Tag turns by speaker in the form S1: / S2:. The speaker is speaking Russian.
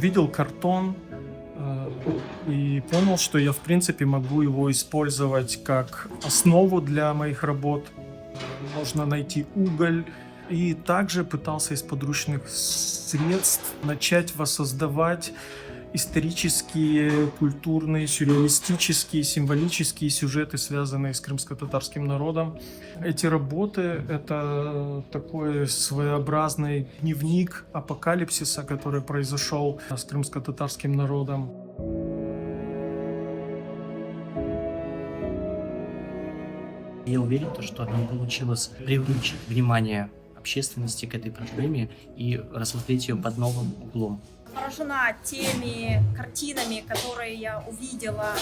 S1: увидел картон и понял, что я, в принципе, могу его использовать как основу для моих работ. Можно найти уголь. И также пытался из подручных средств начать воссоздавать исторические, культурные, сюрреалистические, символические сюжеты, связанные с крымско-татарским народом. Эти работы — это такой своеобразный дневник апокалипсиса, который произошел с крымско-татарским народом.
S2: Я уверен, что нам получилось привлечь внимание общественности к этой проблеме и рассмотреть ее под новым углом.
S3: Поражена теми картинами, которые я увидела.